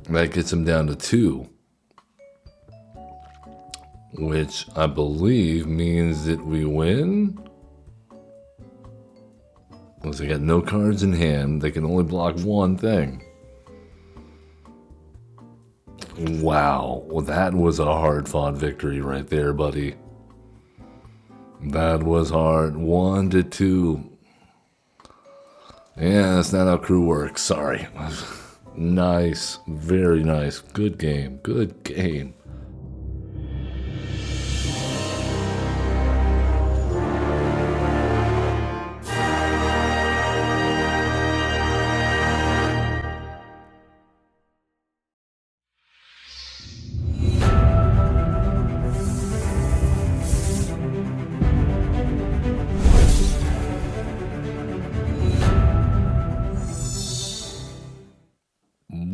That gets him down to 2, which I believe means that we win. Once they got no cards in hand, they can only block one thing. Wow, well, that was a hard-fought victory right there, buddy. That was hard. 1-2. Yeah, that's not how crew works. Sorry. Nice. Very nice. Good game. Good game.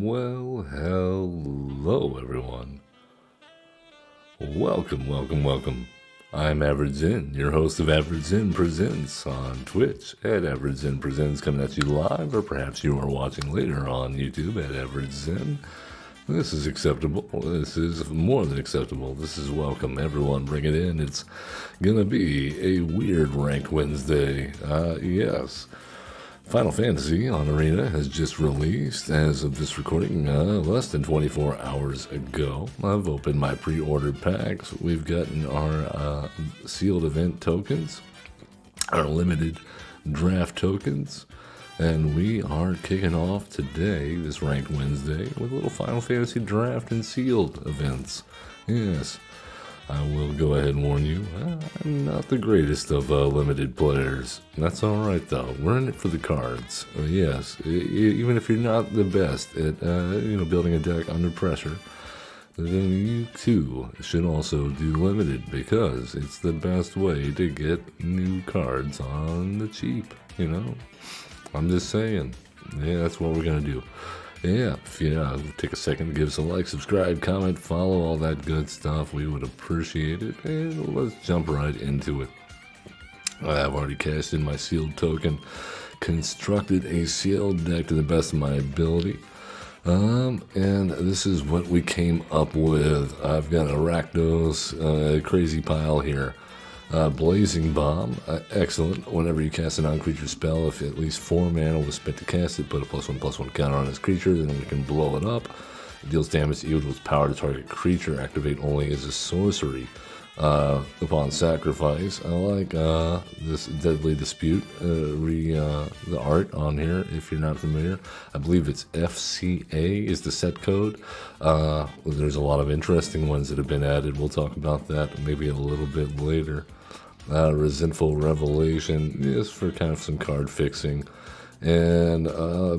Well, hello everyone. Welcome. I'm Average Zen, your host of Average Zen Presents on Twitch at Average Zen Presents, coming at you live, or perhaps you are watching later on YouTube at Average Zen. This is acceptable. This is more than acceptable. This is welcome. Everyone, bring it in. It's gonna be a weird Ranked Wednesday. Yes. Final Fantasy on Arena has just released as of this recording less than 24 hours ago. I've opened my pre-ordered packs. We've gotten our sealed event tokens, our limited draft tokens, and we are kicking off today, this Ranked Wednesday, with a little Final Fantasy draft and sealed events. Yes. I will go ahead and warn you, I'm not the greatest of limited players. That's alright though, we're in it for the cards. Yes, even if you're not the best at building a deck under pressure, then you too should also do limited, because it's the best way to get new cards on the cheap, I'm just saying. Yeah, that's what we're gonna do. Yeah, take a second to give us a like, subscribe, comment, follow, all that good stuff. We would appreciate it. And let's jump right into it. I've already cashed in my sealed token, constructed a sealed deck to the best of my ability. And this is what we came up with. I've got Arachnos, crazy pile here. Blazing Bomb, excellent. Whenever you cast a non-creature spell, if at least 4 mana was spent to cast it, put a +1/+1 counter on this creature, then we can blow it up. It deals damage equal to its power to target creature, activate only as a sorcery. Upon sacrifice, I like this Deadly Dispute, the art on here, if you're not familiar. I believe it's FCA is the set code. There's a lot of interesting ones that have been added. We'll talk about that maybe a little bit later. Resentful Revelation is for kind of some card fixing. And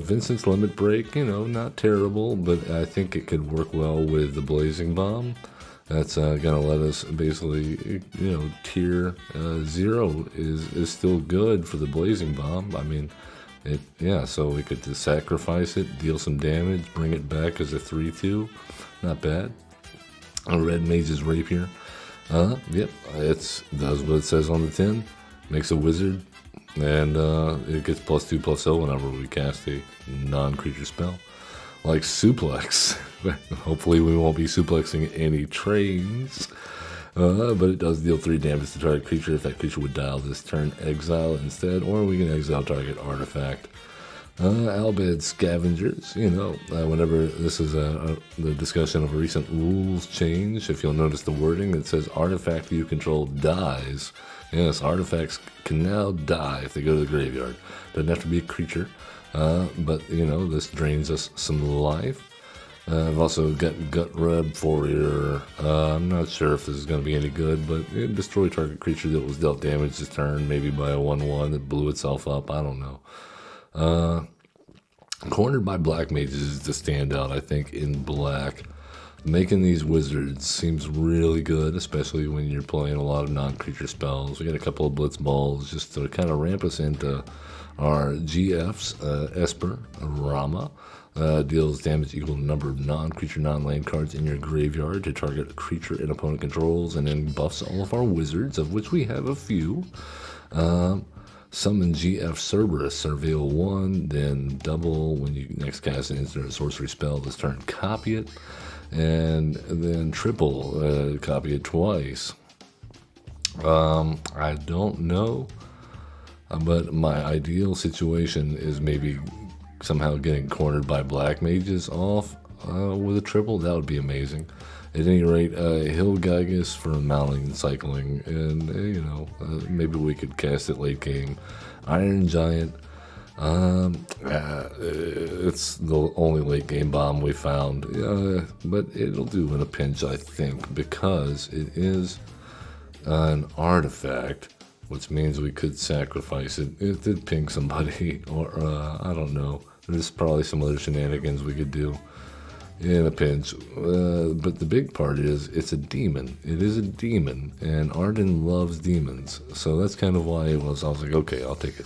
Vincent's Limit Break, not terrible, but I think it could work well with the Blazing Bomb. That's gonna let us basically, tier 0 is still good for the Blazing Bomb. I mean, so we could just sacrifice it, deal some damage, bring it back as a 3/2. Not bad. A Red Mage's Rapier. Yep, it does what it says on the tin. Makes a wizard, and it gets +2/+0 whenever we cast a non-creature spell. Like Suplex. Hopefully we won't be suplexing any trains. But it does deal 3 damage to target creature. If that creature would dial this turn, exile it instead, or we can exile target artifact. Albed Scavengers, whenever this is the discussion of a recent rules change, if you'll notice the wording, it says artifact you control dies. Yes, artifacts can now die if they go to the graveyard. Doesn't have to be a creature. But this drains us some life. I've also got Gut Reb for your, I'm not sure if this is going to be any good, but it destroy target creature that was dealt damage this turn, maybe by a 1/1 that blew itself up, I don't know. Cornered by Black Mages is the standout, I think, in black. Making these wizards seems really good, especially when you're playing a lot of non-creature spells. We got a couple of blitz balls just to kind of ramp us into our GFs. Esper, Rama, deals damage equal to the number of non-creature, non-land cards in your graveyard to target a creature and opponent controls, and then buffs all of our wizards, of which we have a few. Summon GF Cerberus, Surveil 1, then double when you next cast an instant or sorcery spell this turn, copy it, and then triple, copy it twice. I don't know, but my ideal situation is maybe somehow getting cornered by black mages off with a triple. That would be amazing. At any rate, Hill Gygus for mounting and cycling, and maybe we could cast it late game. Iron Giant, it's the only late game bomb we found, but it'll do in a pinch, I think, because it is an artifact, which means we could sacrifice it. It did ping somebody, or I don't know. There's probably some other shenanigans we could do in a pinch, but the big part is it's a demon. It is a demon, and Arden loves demons, so that's kind of why I was like, okay, I'll take it.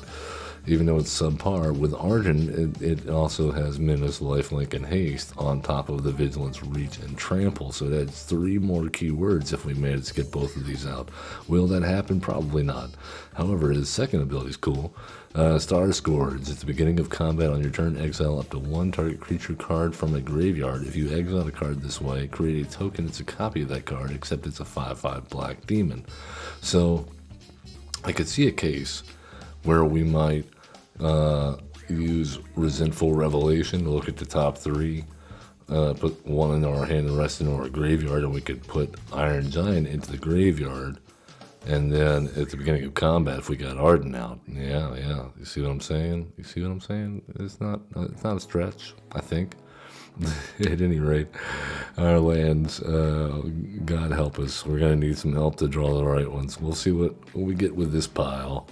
Even though it's subpar, with Arden, it also has Menace, Lifelink, and Haste on top of the Vigilance, Reach, and Trample, so that's 3 more keywords if we manage to get both of these out. Will that happen? Probably not. However, his second ability is cool. Star Scourge. At the beginning of combat on your turn, exile up to 1 target creature card from a graveyard. If you exile a card this way, create a token that's a copy of that card, except it's a 5/5 black demon. So, I could see a case where we might use Resentful Revelation to look at the top 3, put 1 in our hand and the rest in our graveyard, and we could put Iron Giant into the graveyard, and then at the beginning of combat, if we got Arden out, yeah, you see what I'm saying? It's not a stretch, I think. At any rate, our lands, God help us, we're going to need some help to draw the right ones. We'll see what we get with this pile.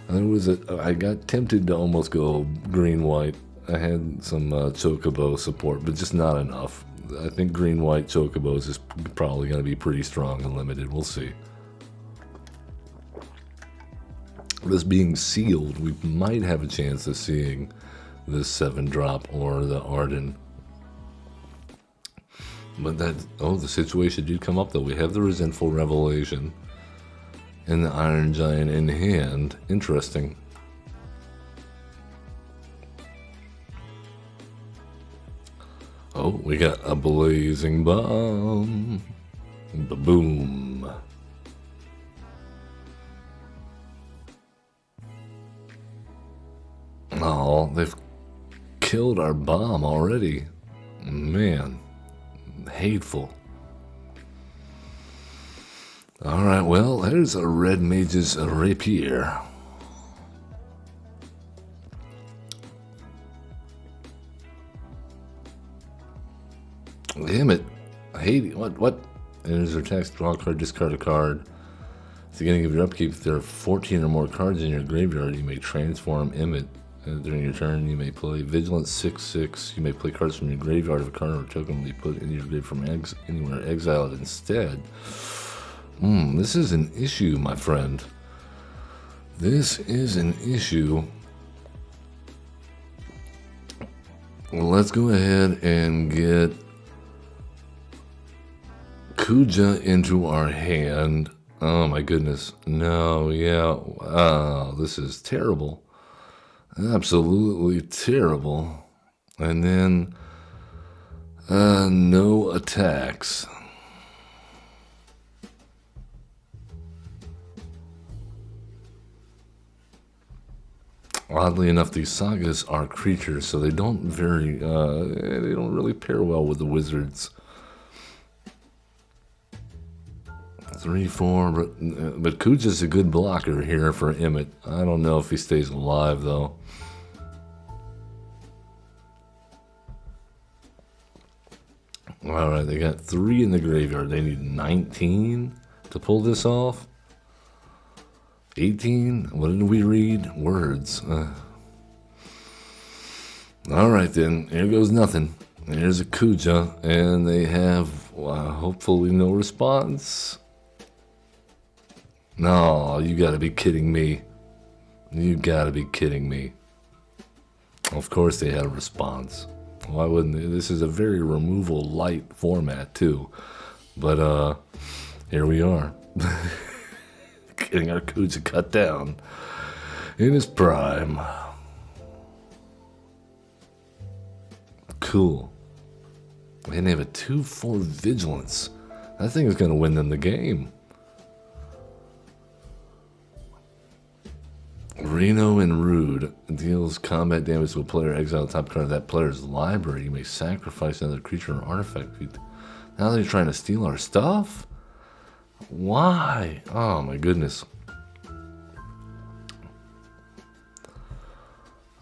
I got tempted to almost go green-white. I had some Chocobo support, but just not enough. I think green-white Chocobos is probably going to be pretty strong and limited. We'll see. This being sealed, we might have a chance of seeing this 7-drop or the Arden. But the situation did come up, though. We have the Resentful Revelation and the Iron Giant in hand. Interesting. Oh, we got a Blazing Bomb. Ba-boom. Oh, they've killed our bomb already. Man, hateful. Alright, well, there's a Red Mage's Rapier. Damn it. I hate it. What? Enters your text, draw a card, discard a card. At the beginning of your upkeep, if there are 14 or more cards in your graveyard, you may transform Emmet. During your turn, you may play Vigilance 6/6. You may play cards from your graveyard. If a card or token will be put into your grave from anywhere, exile it instead. This is an issue, my friend. This is an issue. Well, let's go ahead and get Kuja into our hand. Oh my goodness. No, yeah. This is terrible. Absolutely terrible. And then no attacks. Oddly enough, these sagas are creatures, so they don't really pair well with the wizards. 3, 4, but Kuja's a good blocker here for Emmet. I don't know if he stays alive, though. Alright, they got 3 in the graveyard. They need 19 to pull this off. 18? What did we read? Words. Alright then, here goes nothing. Here's a Kuja, and they have hopefully no response. No, you gotta be kidding me. You gotta be kidding me. Of course they had a response. Why wouldn't they? This is a very removal light format too. But here we are. Getting our Kuja cut down. in his prime. Cool. And they have a 2/4 vigilance. That thing is going to win them the game. Reno and Rude deals combat damage to a player. Exile the top card of that player's library. You may sacrifice another creature or artifact. Now they're trying to steal our stuff? Why? Oh my goodness.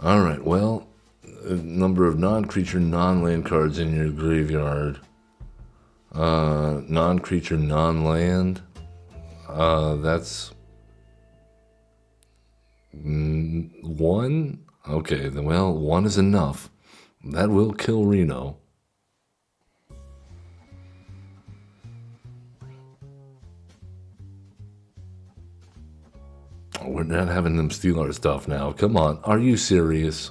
Alright, well, a number of non-creature, non-land cards in your graveyard. Non-creature, non-land. That's 1. Okay, then, well, 1 is enough. That will kill Reno. We're not having them steal our stuff now. Come on, are you serious?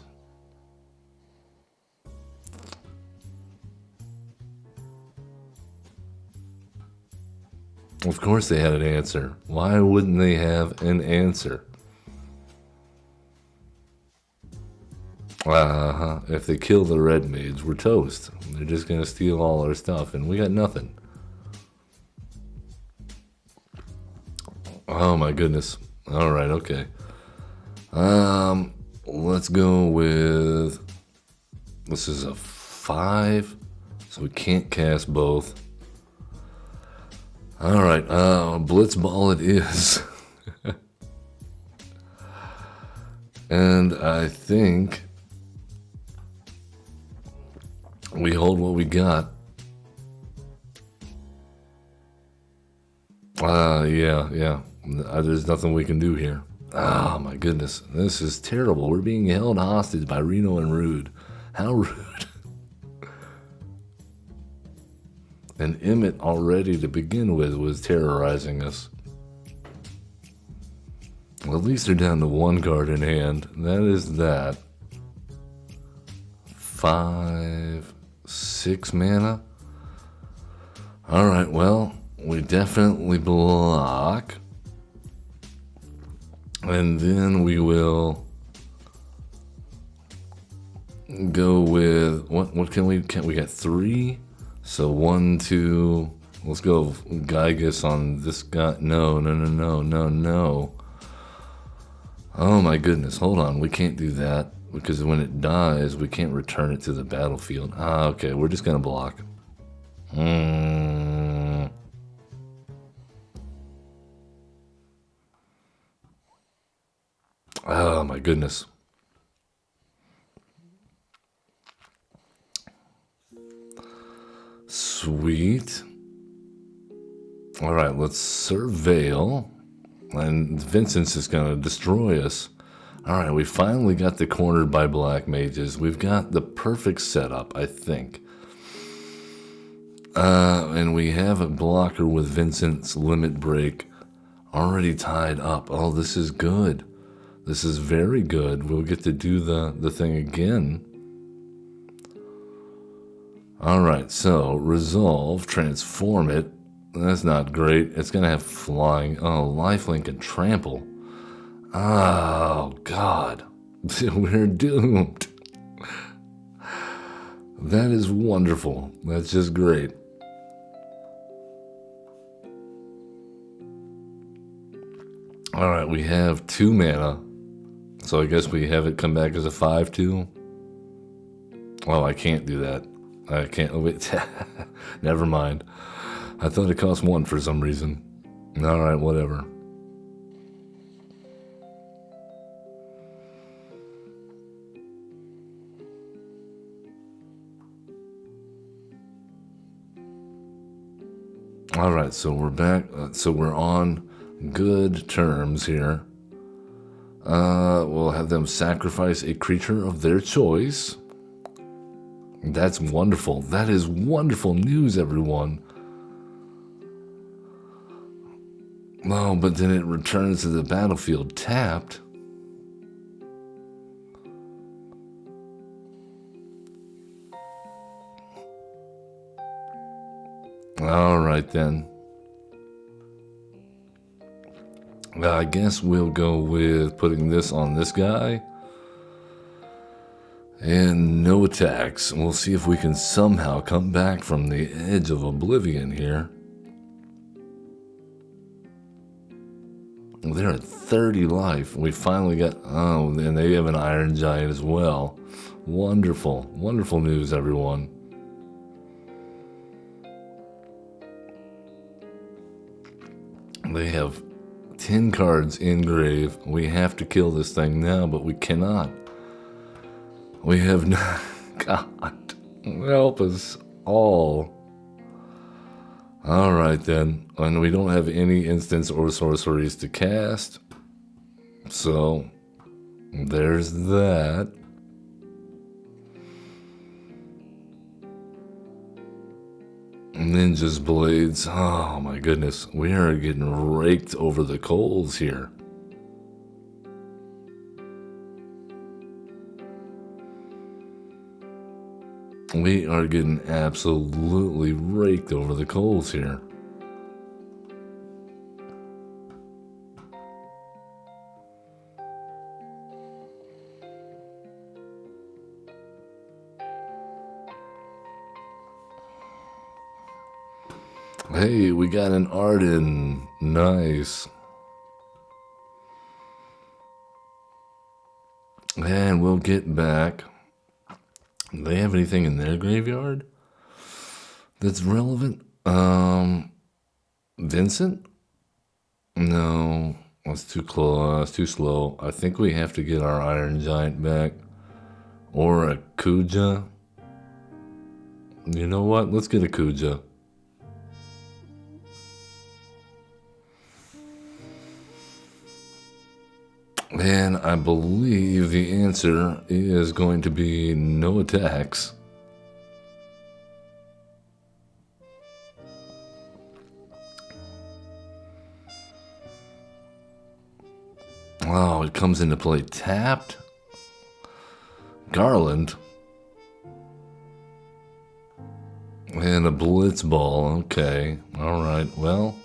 Of course they had an answer. Why wouldn't they have an answer? If they kill the red mage, we're toast. They're just gonna steal all our stuff, and we got nothing. Oh my goodness. Alright, okay. Let's go with... This is a 5, so we can't cast both. Alright, Blitzball it is. And I think we hold what we got. Yeah. There's nothing we can do here. Oh my goodness, this is terrible. We're being held hostage by Reno and Rude. How rude. And Emmett already to begin with was terrorizing us. Well, at least they're down to 1 card in hand. That is that. 5, 6 mana. Alright, well, we definitely block. And then we will go with what can we got 3? So 1, 2, let's go Gygus on this guy. No. Oh my goodness, hold on, we can't do that because when it dies, we can't return it to the battlefield. Okay, we're just gonna block. Oh my goodness. Sweet. Alright, let's surveil. And Vincent's is going to destroy us. Alright, we finally got the cornered by black mages. We've got the perfect setup, I think. And we have a blocker with Vincent's limit break already tied up. Oh, this is good. This is very good. We'll get to do the thing again. Alright, so resolve, transform it. That's not great. It's going to have flying. Oh, lifelink and trample. Oh, God. We're doomed. That is wonderful. That's just great. Alright, we have 2 mana. So I guess we have it come back as a 5/2. Oh, I can't do that. I can't. Oh, wait. Never mind. I thought it cost 1 for some reason. Alright, whatever. Alright, so we're back. So we're on good terms here. We'll have them sacrifice a creature of their choice. That's wonderful. That is wonderful news, everyone. No, but then it returns to the battlefield tapped. All right, then. I guess we'll go with putting this on this guy. And no attacks. We'll see if we can somehow come back from the edge of oblivion here. They're at 30 life. We finally got... Oh, and they have an Iron Giant as well. Wonderful. Wonderful news, everyone. They have 10 cards in grave. We have to kill this thing now, but we cannot. We have not... God, help us all. Alright then. And we don't have any instants or sorceries to cast. So, there's that. Ninja's Blades. Oh my goodness. We are getting raked over the coals here. We are getting absolutely raked over the coals here. Hey, we got an Arden. Nice. And we'll get back. Do they have anything in their graveyard that's relevant? Vincent? No, that's too close. That's too slow. I think we have to get our Iron Giant back. Or a Kuja. You know what? Let's get a Kuja. And I believe the answer is going to be no attacks. Oh, it comes into play tapped. Garland. And a Blitz Ball. Okay. Alright, well.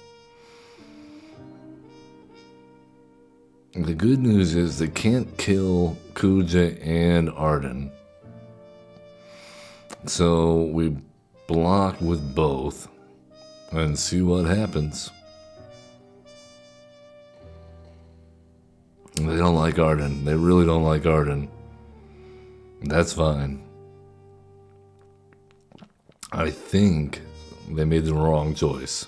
The good news is they can't kill Kuja and Arden. So we block with both and see what happens. They don't like Arden. They really don't like Arden. That's fine. I think they made the wrong choice.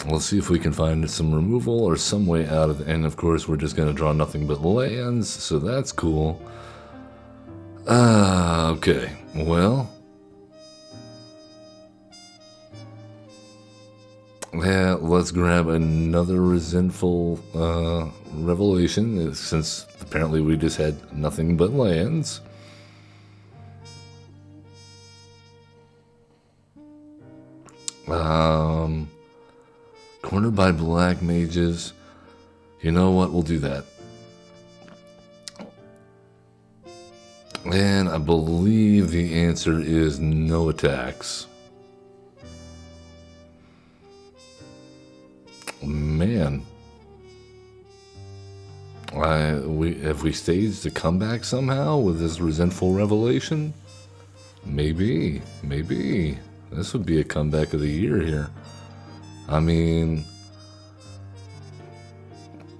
Let's see if we can find some removal or some way out of it. And of course, we're just going to draw nothing but lands, so that's cool. Okay. Well. Yeah, let's grab another resentful revelation, since apparently we just had nothing but lands. Cornered by black mages. You know what? We'll do that. And I believe the answer is no attacks. Man. Have we staged a comeback somehow with this resentful revelation? Maybe. Maybe. This would be a comeback of the year here. I mean,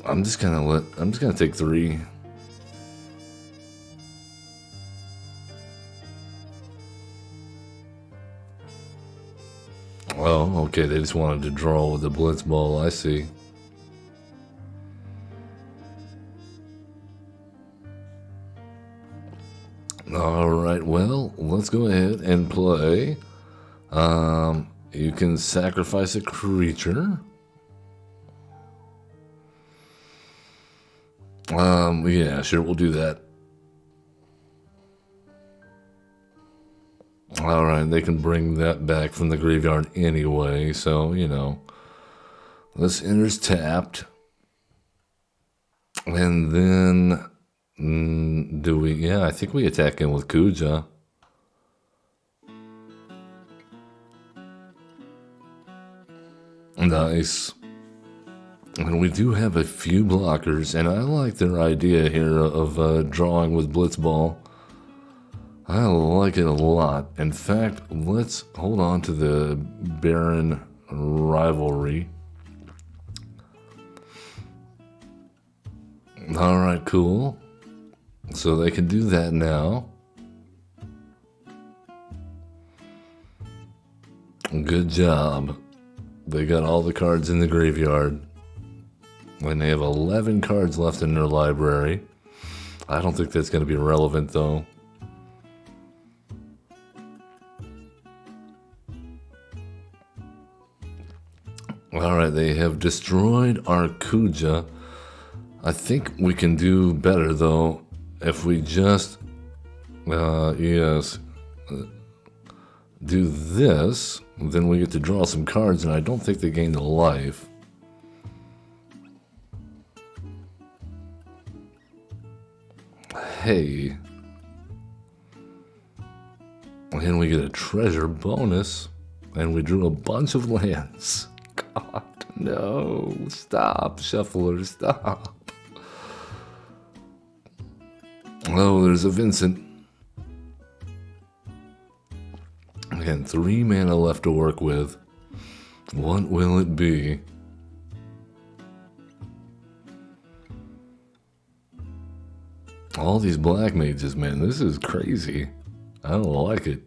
I'm just gonna take 3. Oh, okay, they just wanted to draw with the Blitz Ball, I see. Alright, well, let's go ahead and play. You can sacrifice a creature. Yeah, sure, we'll do that. Alright, they can bring that back from the graveyard anyway, so, you know. This enters tapped. And then, do we, yeah, I think we attack in with Kuja. Nice. And we do have a few blockers, and I like their idea here of drawing with Blitzball. I like it a lot. In fact, let's hold on to the Baron rivalry. Alright, cool. So they can do that now. Good job. They got all the cards in the graveyard. And they have 11 cards left in their library. I don't think that's going to be relevant, though. Alright, they have destroyed our Kuja. I think we can do better, though, if we just, do this. Then we get to draw some cards, and I don't think they gain a life. Hey. And we get a treasure bonus, and we drew a bunch of lands. God, no. Stop, Shuffler, stop. Oh, there's a Vincent. Again, 3 mana left to work with. What will it be? All these black mages, man, this is crazy. I don't like it.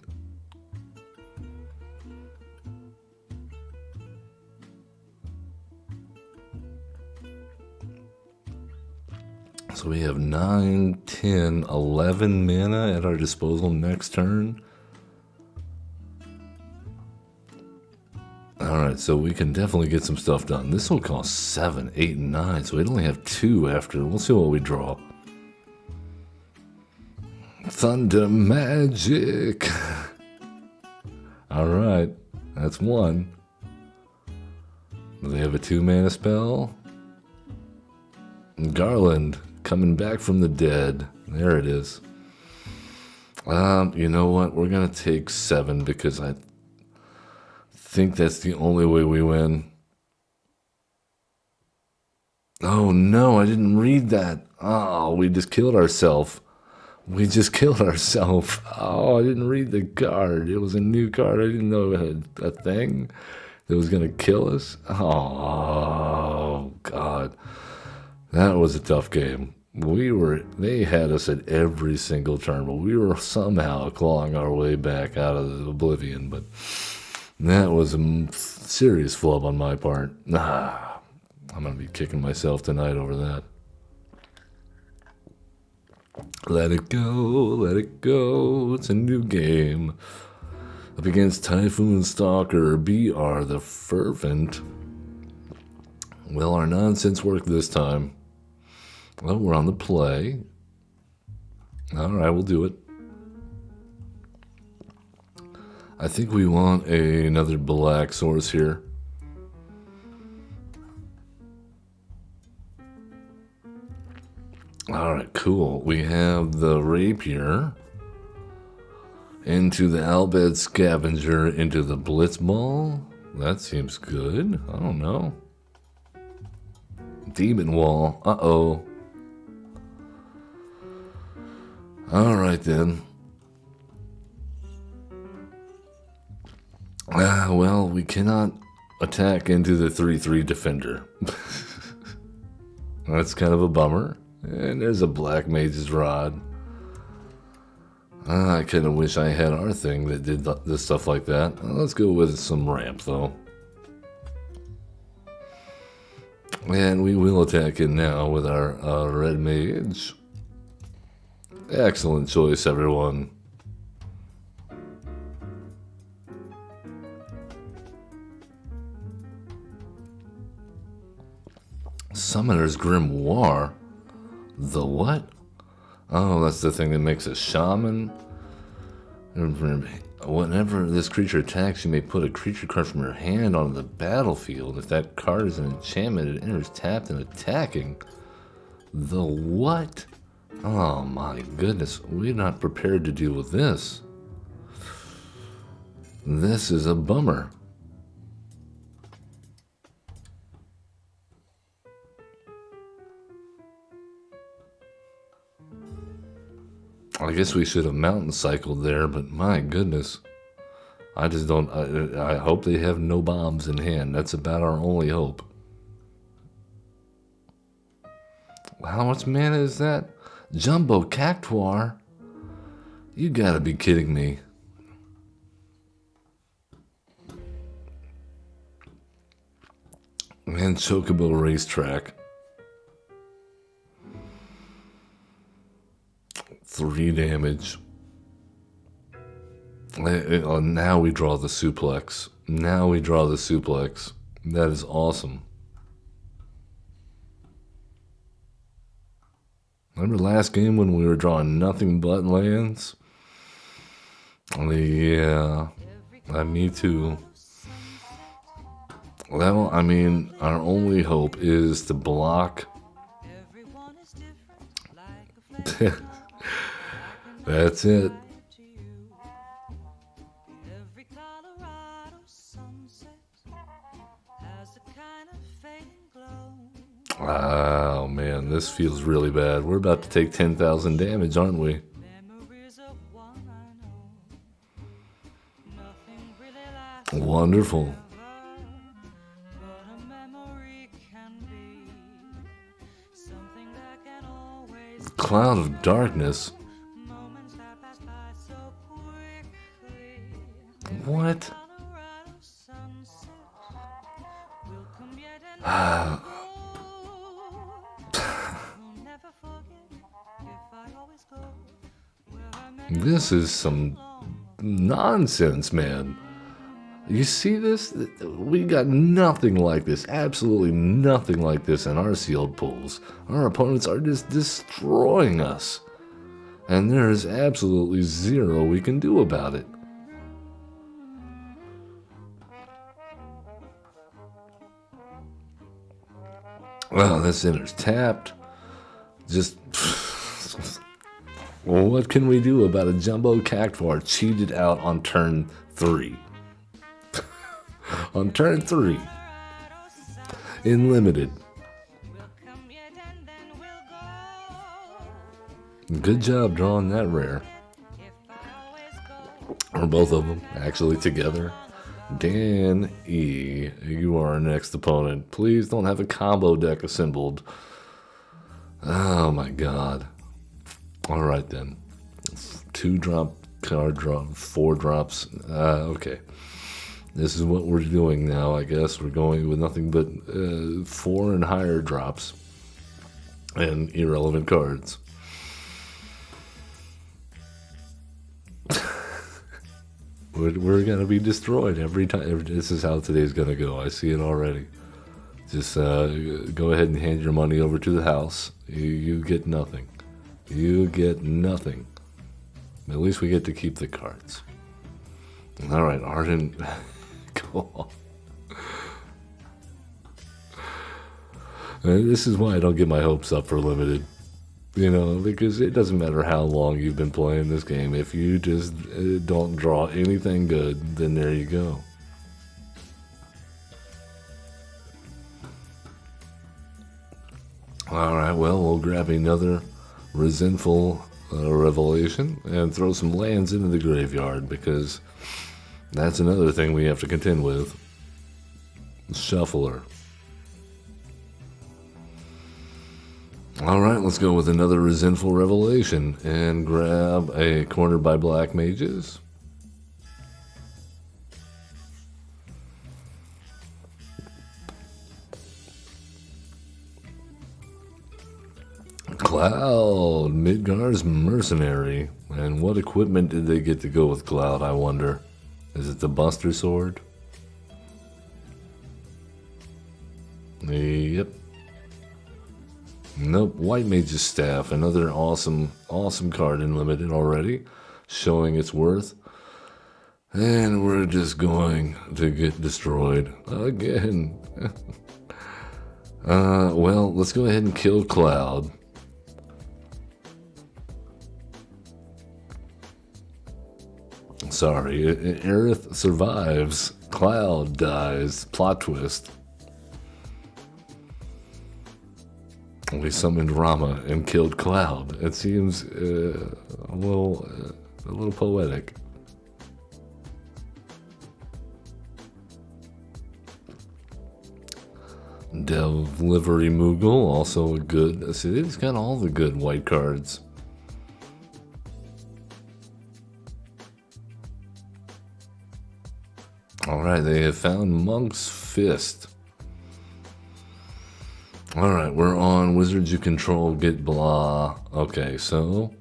So we have 9, 10, 11 mana at our disposal next turn. Alright, so we can definitely get some stuff done. This will cost 7, 8, and 9, so we'd only have 2 after. We'll see what we draw. Thunder Magic! Alright, that's 1. They have a 2 mana spell. Garland, coming back from the dead. There it is. You know what? We're gonna take 7 because I think that's the only way we win. Oh no, I didn't read that. Oh, we just killed ourselves. We just killed ourselves. Oh, I didn't read the card. It was a new card. I didn't know it had a thing that was gonna kill us. Oh God. That was a tough game. They had us at every single turn, but we were somehow clawing our way back out of the oblivion, but that was a serious flub on my part. I'm going to be kicking myself tonight over that. Let it go, let it go. It's a new game. Up against Typhoon Stalker, BR the Fervent. Well, our nonsense worked this time. Well, we're on the play. Alright, we'll do it. I think we want another black source here. Alright, cool. We have the Rapier into the Albed Scavenger into the Blitzball. That seems good. I don't know. Demon Wall. Uh-oh. Alright then. Well, we cannot attack into the 3/3 defender. That's kind of a bummer. And there's a Black Mage's Rod. I kind of wish I had our thing that did this stuff like that. Let's go with some ramp, though. And we will attack in now with our Red Mage. Excellent choice, everyone. Summoner's Grimoire? The what? Oh, that's the thing that makes a shaman. Whenever this creature attacks, you may put a creature card from your hand onto the battlefield. If that card is an enchantment, it enters tapped and attacking. The what? Oh my goodness, we're not prepared to deal with this. This is a bummer. I guess we should have mountain cycled there, but my goodness. I just don't. I hope they have no bombs in hand. That's about our only hope. How much mana is that? Jumbo Cactuar? You gotta be kidding me. Man, Chocobo Racetrack. 3 damage. Now we draw the suplex. Now we draw the suplex. That is awesome. Remember last game when we were drawing nothing but lands? Yeah, me too. Well, I mean, our only hope is to block. That's it. Oh man, this feels really bad. We're about to take 10,000 damage, aren't we? Wonderful. Cloud of Darkness. What? This is some nonsense, man. You see this? We got nothing like this, absolutely nothing like this in our sealed pools. Our opponents are just destroying us. And there is absolutely zero we can do about it. Well, this center's tapped. Just... Well, what can we do about a Jumbo Cactuar cheated out on turn 3? On turn 3. In limited. Good job drawing that rare. Or both of them, actually, together. Dan E., you are our next opponent. Please don't have a combo deck assembled. Oh my god. Alright then. 2-drop card drop, 4 drops. Okay. This is what we're doing now, I guess. We're going with nothing but 4 and higher drops. And irrelevant cards. We're going to be destroyed every time. This is how today's going to go. I see it already. Just go ahead and hand your money over to the house. You get nothing. You get nothing. At least we get to keep the cards. All right, Arden. Go on. This is why I don't get my hopes up for limited. You know, because it doesn't matter how long you've been playing this game. If you just don't draw anything good, then there you go. Alright, well, we'll grab another resentful revelation and throw some lands into the graveyard, because that's another thing we have to contend with. Shuffler. Alright, let's go with another resentful revelation and grab a Cornered by Black Mages. Cloud, Midgar's Mercenary. And what equipment did they get to go with Cloud, I wonder? Is it the Buster Sword? Yep. Nope, White Mage's Staff, another awesome card in Limited already, showing its worth. And we're just going to get destroyed again. Well, let's go ahead and kill Cloud. Sorry, Aerith survives, Cloud dies, plot twist. We summoned Rama and killed Cloud. It seems, a little poetic. Dev Livery Moogle, also a good. See, it's got all the good white cards. Alright, they have found Monk's Fist. Alright, we're on Wizards You Control, get blah. Okay, so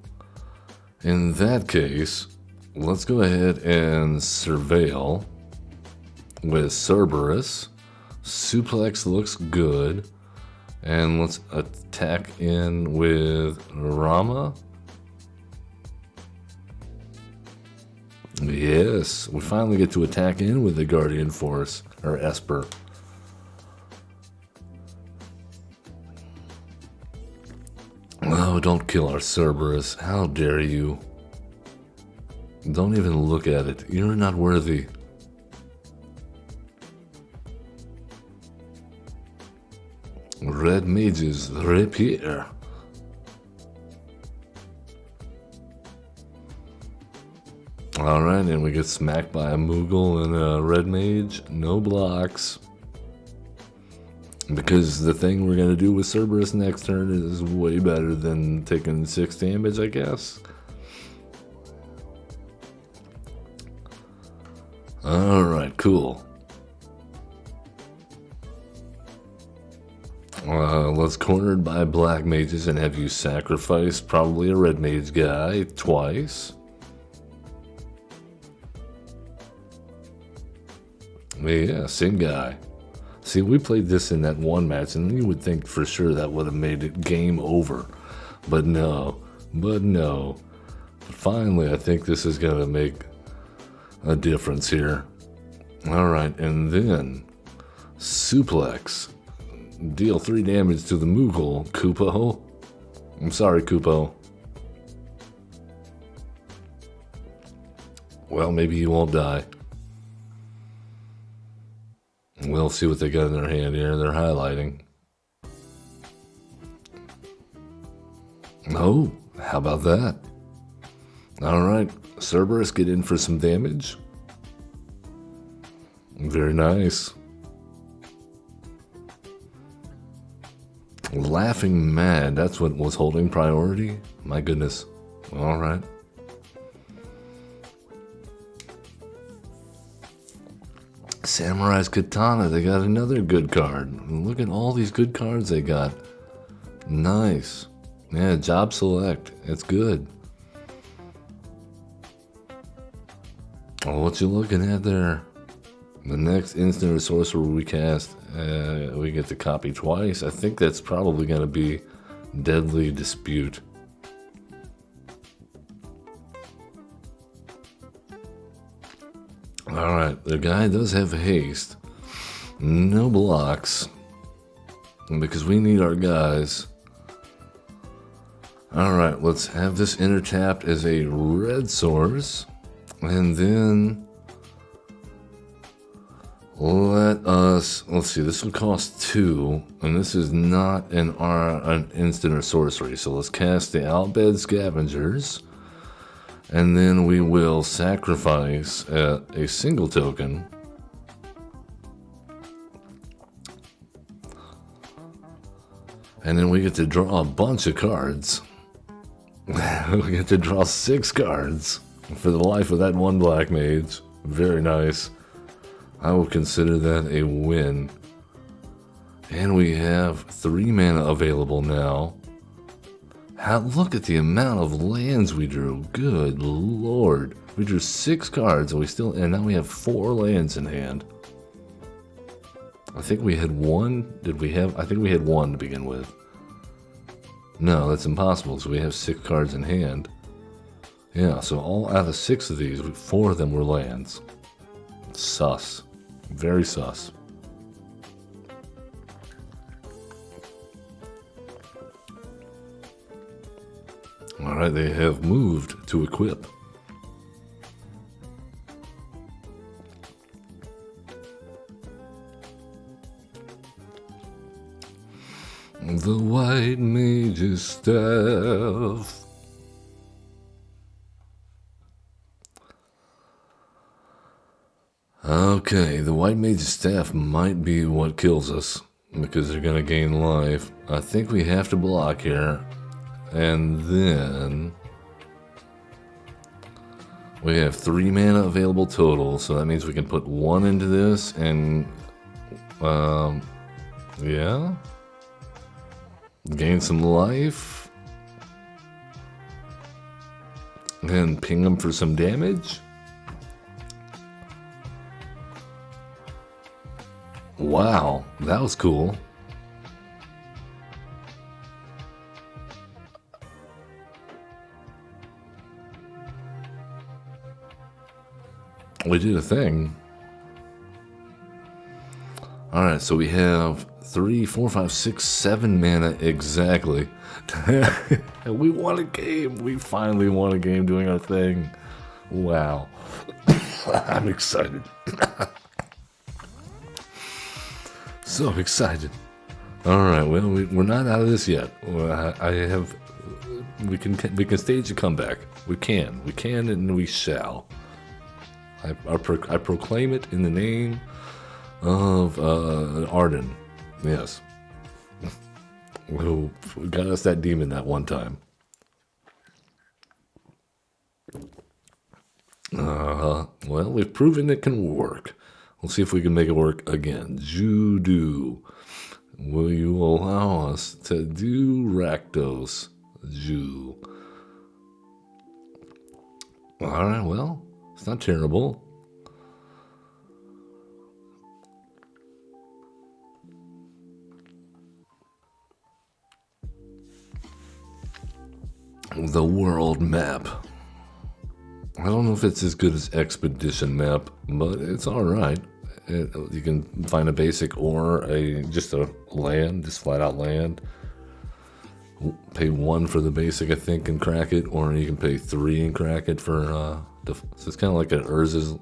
in that case, let's go ahead and surveil with Cerberus. Suplex looks good. And let's attack in with Rama. Yes, we finally get to attack in with the Guardian Force, or Esper. Oh, don't kill our Cerberus. How dare you? Don't even look at it. You're not worthy. Red Mages, repair. Alright, and we get smacked by a Moogle and a Red Mage. No blocks. Because the thing we're going to do with Cerberus next turn is way better than taking 6 damage, I guess. Alright, cool. Let's cornered by black mages and have you sacrifice probably a red mage guy twice. Yeah, same guy. See, we played this in that one match, and you would think for sure that would have made it game over. But no. But finally, I think this is going to make a difference here. Alright, and then Suplex. Deal 3 damage to the Moogle, Kupo. I'm sorry, Kupo. Well, maybe you won't die. We'll see what they got in their hand here. They're highlighting. Oh, how about that? Alright, Cerberus, get in for some damage. Very nice. Laughing Mad, that's what was holding priority? My goodness. Alright. Samurai's Katana, they got another good card. Look at all these good cards they got. Nice. Yeah, job select. It's good. Oh, what you looking at there? The next instant or sorcerer we cast, we get to copy twice. I think that's probably going to be Deadly Dispute. Alright, the guy does have haste. No blocks. Because we need our guys. Alright, let's have this enter tapped as a red source. And then let's see, this will cost 2, and this is not an instant or sorcery, so let's cast the Outbed Scavengers, and then we will sacrifice a single token, and then we get to draw a bunch of cards. We get to draw 6 cards for the life of that one black mage. Very nice. I will consider that a win. And we have 3 mana available now. Look at the amount of lands we drew. Good lord. We drew 6 cards and now we have 4 lands in hand. I think we had 1. I think we had 1 to begin with. No, that's impossible, so we have 6 cards in hand. Yeah, so all out of 6 of these, 4 of them were lands. Sus. Very sus. Alright, they have moved to equip. The White Mage's Staff. Okay, the white mage's staff might be what kills us because they're gonna gain life. I think we have to block here, and then we have 3 mana available total, so that means we can put 1 into this and yeah, gain some life and ping them for some damage. Wow, that was cool. We did a thing. Alright, so we have 3, 4, 5, 6, 7 mana exactly. We won a game. We finally won a game doing our thing. Wow. I'm excited. So excited. Alright, well, we're not out of this yet. We can stage a comeback. We can, and we shall. I proclaim it in the name of Arden. Yes. Who got us that demon that one time. Well, we've proven it can work. We'll see if we can make it work again. Judo. Will you allow us to do Rakdos? Jew. Alright, well, it's not terrible. The world map. I don't know if it's as good as Expedition map, but it's alright. You can find a basic or just a land, just flat out land. Pay 1 for the basic, I think, and crack it, or you can pay 3 and crack it for so it's kind of like an Urza's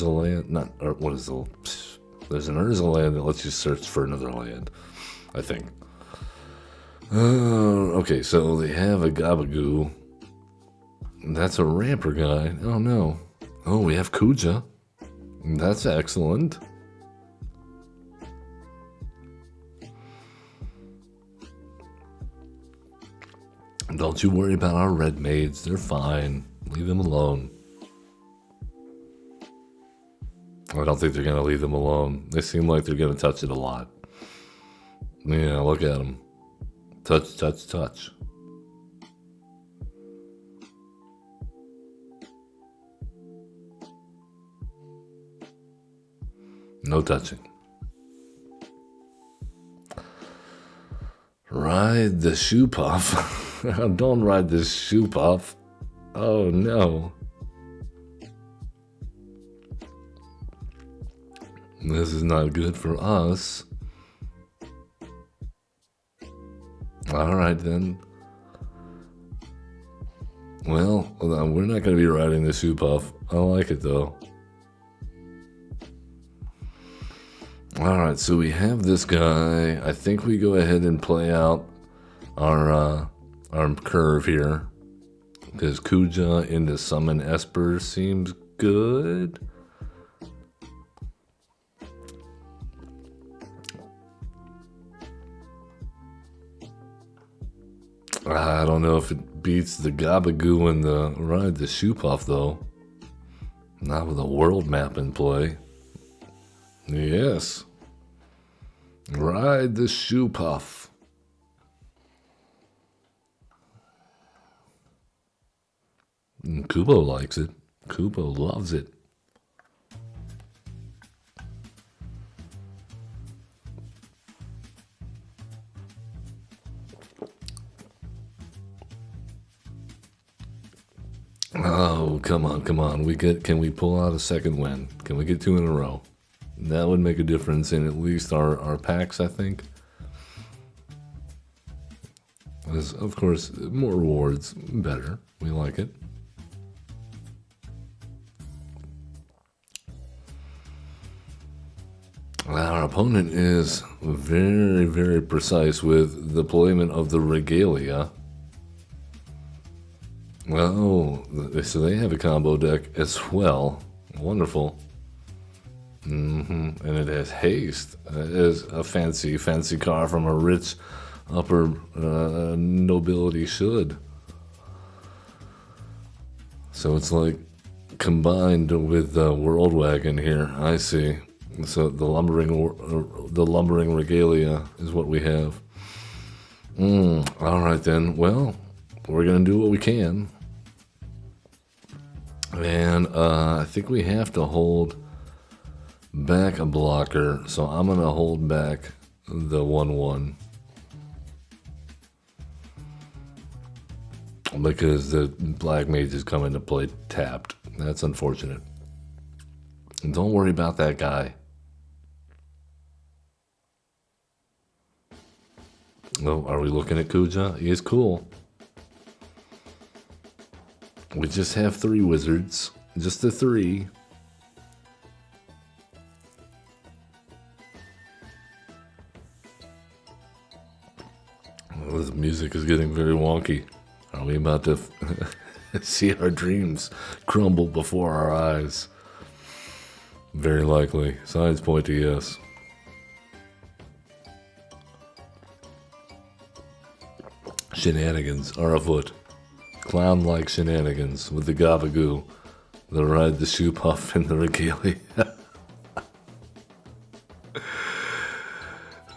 land. Not what is the? There's an Urza land that lets you search for another land, I think. Okay, so they have a Gabagoo. That's a ramper guy. Oh no. Oh, we have Kuja. That's excellent. Don't you worry about our red maids. They're fine. Leave them alone. I don't think they're going to leave them alone. They seem like they're going to touch it a lot. Yeah, look at them. Touch, touch, touch. No touching. Ride the shoe puff. Don't ride this shoe puff. Oh no. This is not good for us. Alright then. Well, we're not going to be riding the shoe puff. I like it though. Alright, so we have this guy. I think we go ahead and play out our curve here. Because Kuja into Summon Esper seems good. I don't know if it beats the Gabagoo and the Ride the Shoe Puff though. Not with a world map in play. Yes. Ride the Shoe Puff. And Kubo likes it. Kubo loves it. Oh, come on, come on. Can we pull out a second win? Can we get 2 in a row? That would make a difference in at least our packs, I think. As, of course, more rewards, better. We like it. Our opponent is very, very precise with the deployment of the Regalia. Well, so they have a combo deck as well. Wonderful. And it has haste. It is a fancy, fancy car from a rich upper nobility should. So it's like combined with World Wagon here. I see. So the lumbering regalia is what we have. All right then. Well, we're gonna do what we can, and I think we have to hold back a blocker. So I'm gonna hold back the 1/1 because the black mage is coming to play tapped. That's unfortunate. And don't worry about that guy. Oh, are we looking at Kuja? He is cool. We just have 3 wizards. Just the 3. Oh, this music is getting very wonky. Are we about to see our dreams crumble before our eyes? Very likely. Signs point to yes. Shenanigans are afoot. Clown-like shenanigans with the gabagoo, the ride, the shoe puff, and the regalia.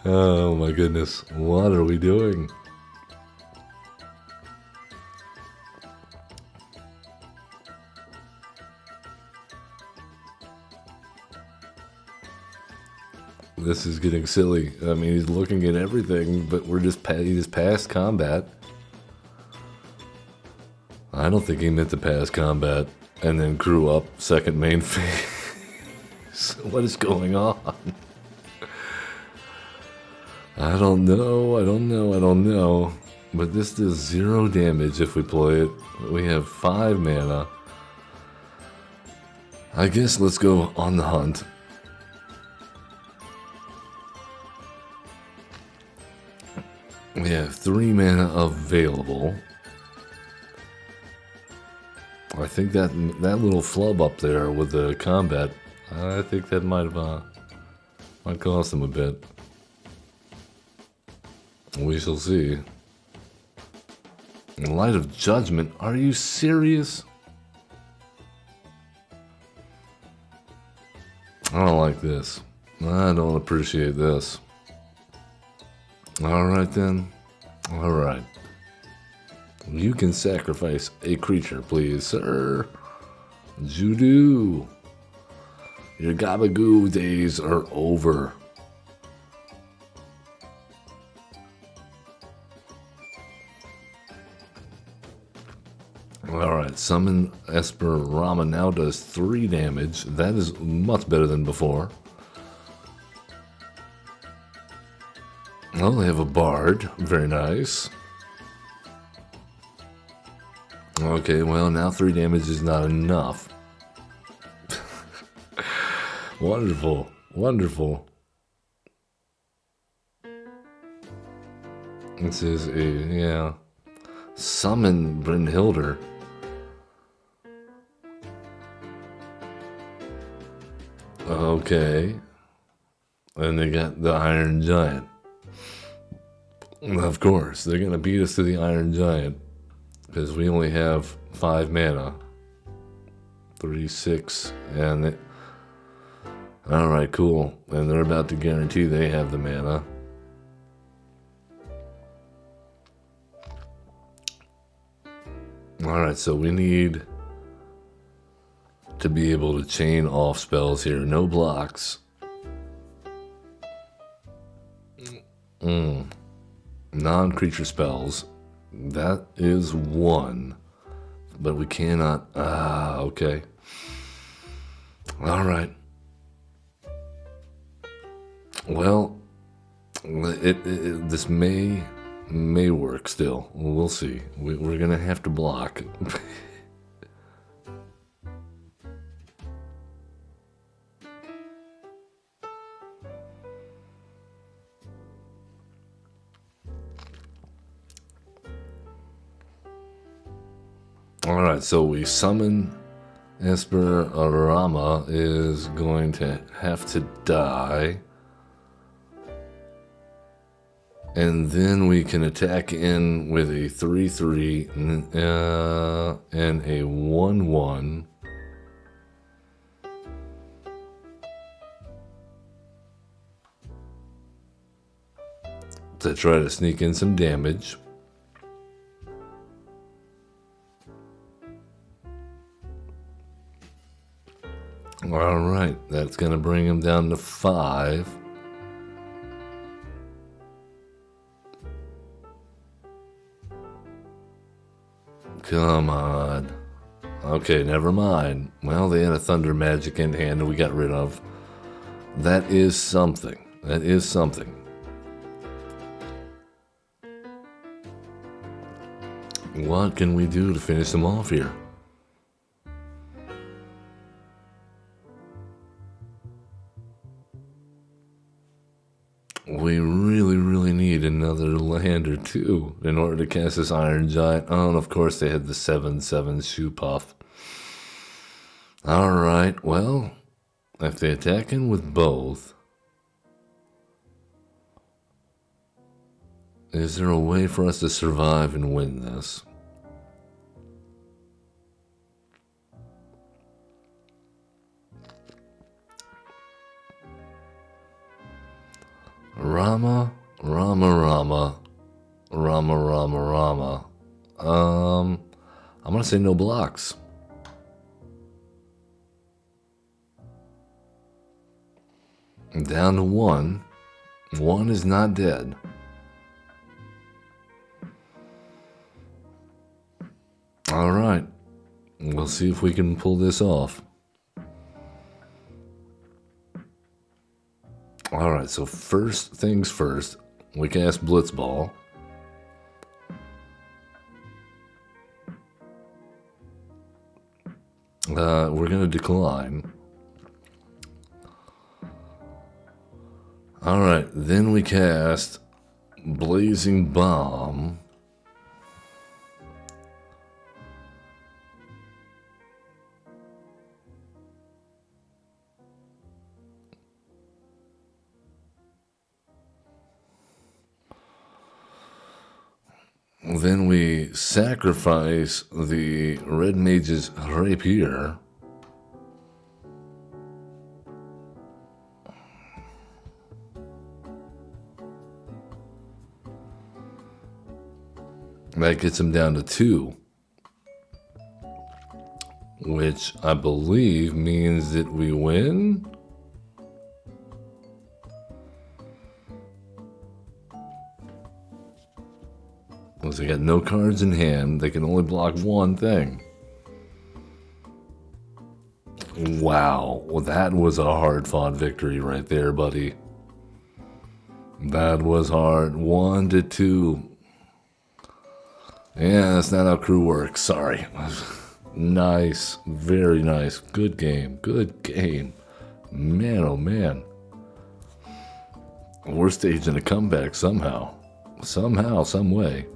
Oh my goodness, what are we doing? This is getting silly. I mean, he's looking at everything, but he just passed combat. I don't think he meant to pass combat and then grew up second main phase. What is going on? I don't know. But this does 0 damage if we play it. We have 5 mana. I guess let's go on the hunt. We have 3 mana available. I think that little flub up there with the combat, I think that might cost him a bit. We shall see. In light of judgment, are you serious? I don't like this. I don't appreciate this. Alright then. Alright. You can sacrifice a creature, please, sir. Judo. Your gabagoo days are over. Alright, summon Esper Rama now does 3 damage. That is much better than before. Oh, they have a bard. Very nice. Okay, well, now 3 damage is not enough. Wonderful. Wonderful. This is yeah. Summon Brynhildr. Okay. And they got the Iron Giant. Of course, they're going to beat us to the Iron Giant. Because we only have 5 mana. 3, 6, and... Alright, cool. And they're about to guarantee they have the mana. Alright, so we need to be able to chain off spells here. No blocks. Non-creature spells. That is 1. But we cannot... okay. Alright. Well, this may work still. We'll see. We're going to have to block. Alright, so we summon Esperarama is going to have to die. And then we can attack in with a 3/3 and a 1/1. To try to sneak in some damage. Alright, that's going to bring him down to 5. Come on. Okay, never mind. Well, they had a Thunder Magic in hand that we got rid of. That is something. That is something. What can we do to finish them off here? We really need another land or two in order to cast this Iron Giant. Oh, and of course they had the 7/7 Shoe Puff. Alright, well, if they attack in with both, is there a way for us to survive and win this? Rama. I'm gonna say no blocks. Down to 1. 1 is not dead. Alright. We'll see if we can pull this off. Alright, so first things first, we cast Blitzball. We're going to decline. Alright, then we cast Blazing Bomb. Then we sacrifice the Red Mage's Rapier. That gets him down to 2. Which I believe means that we win. They got no cards in hand. They can only block one thing. Wow. Well, that was a hard-fought victory right there, buddy. That was hard. 1-2. Yeah, that's not how crew works. Sorry. Nice. Very nice. Good game. Good game. Man, oh man. We're staging a comeback somehow. Somehow, some way.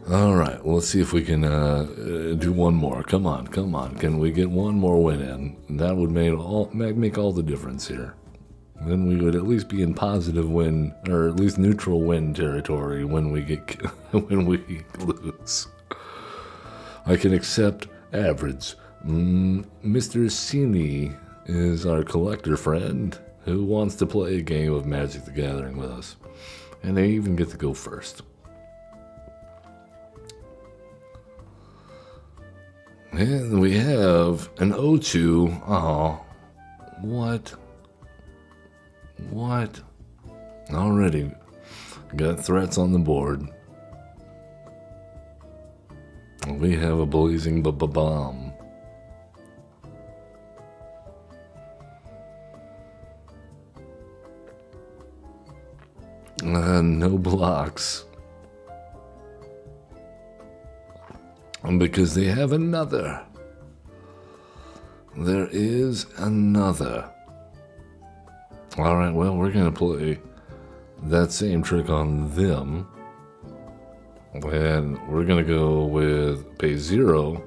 Alright, well, let's see if we can do one more. Come on, come on. Can we get one more win in? That would make all the difference here. Then we would at least be in positive win, or at least neutral win territory when we get when we lose. I can accept average. Mr. Cini is our collector friend who wants to play a game of Magic the Gathering with us. And they even get to go first. And we have an Ochu. Oh, what? What? Already got threats on the board. We have a blazing bomb. No blocks. Because they have another. There is another. Alright, well, we're going to play that same trick on them. And we're going to go with pay 0.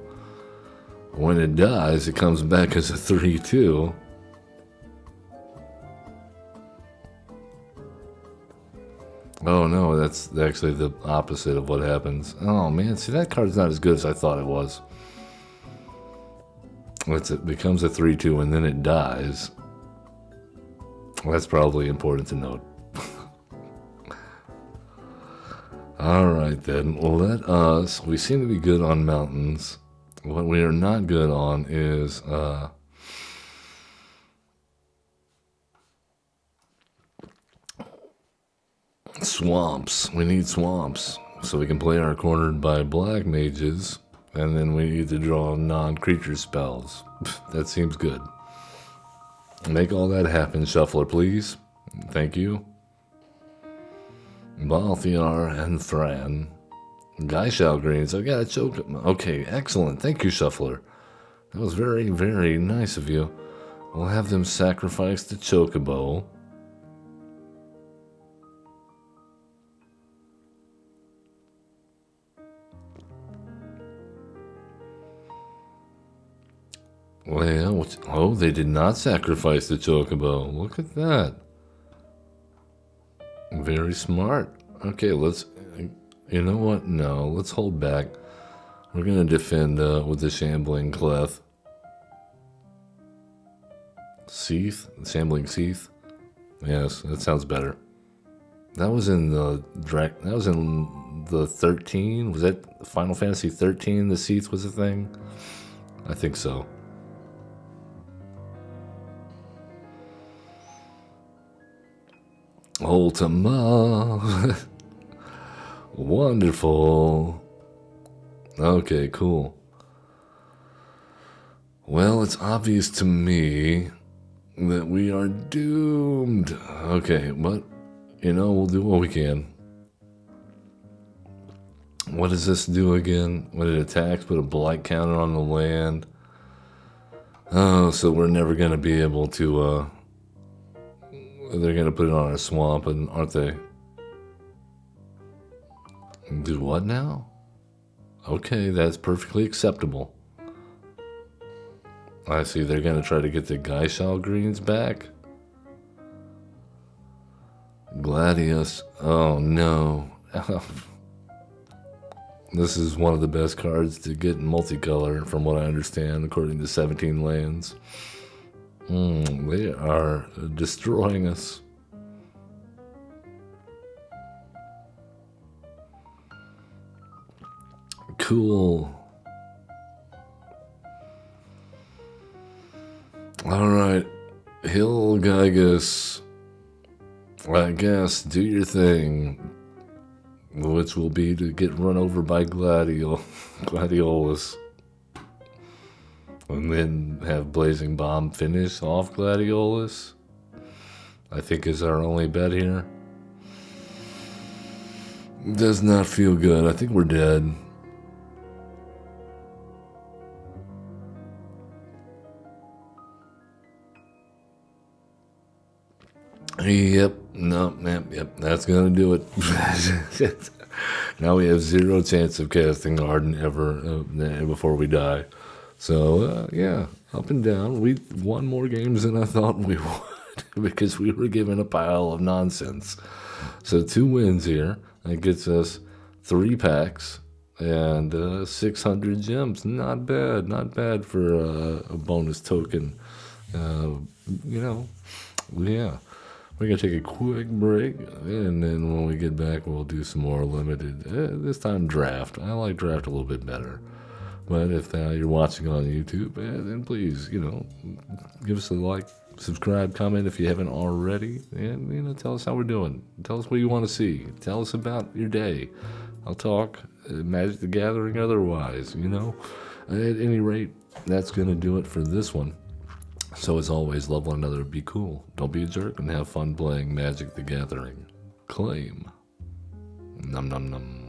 When it dies, it comes back as a 3-2. Oh no, that's actually the opposite of what happens. Oh man, see, that card's not as good as I thought it was. It becomes a 3-2 and then it dies. That's probably important to note. Alright then, let us... We seem to be good on mountains. What we are not good on is... swamps. We need swamps. So we can play our cornered by black mages. And then we need to draw non-creature spells. That seems good. Make all that happen, Shuffler, please. Thank you. Balthiar and Thran. Geishal Greens. I got a choke. Okay, excellent. Thank you, Shuffler. That was very, very nice of you. We'll have them sacrifice the Chocobo. Well, oh, they did not sacrifice the Chocobo. Look at that. Very smart. Okay, let's... You know what? No, let's hold back. We're going to defend with the Shambling Clef. Seath? Shambling Seath? Yes, that sounds better. That was in the... That was in the 13? Was that Final Fantasy 13? The Seath was a thing? I think so. Ultima. Wonderful. Okay, cool. Well, it's obvious to me that we are doomed. Okay, but, you know, we'll do what we can. What does this do again? When it attacks, put a blight counter on the land. Oh, so we're never going to be able to, they're going to put it on our swamp, and aren't they? Do what now? Okay, that's perfectly acceptable. I see they're going to try to get the Geishal Greens back. Gladius. Oh, no. This is one of the best cards to get in multicolor, from what I understand, according to 17 lands. They are destroying us. Cool. Alright. Hill Gygus. I guess do your thing. Which will be to get run over by Gladiolus. And then have Blazing Bomb finish off Gladiolus. I think is our only bet here. Does not feel good. I think we're dead. Yep. No, yep. That's gonna do it. Now we have 0 chance of casting Arden ever before we die. So, yeah, up and down. We won more games than I thought we would because we were given a pile of nonsense. So 2 wins here. That gets us 3 packs and 600 gems. Not bad. Not bad for a bonus token. You know, yeah. We're going to take a quick break, and then when we get back, we'll do some more limited, this time draft. I like draft a little bit better. But if you're watching on YouTube, then please, you know, give us a like, subscribe, comment if you haven't already, and, you know, tell us how we're doing. Tell us what you want to see. Tell us about your day. I'll talk Magic the Gathering otherwise, you know. At any rate, that's going to do it for this one. So as always, love one another, be cool, don't be a jerk, and have fun playing Magic the Gathering. Claim. Num num num.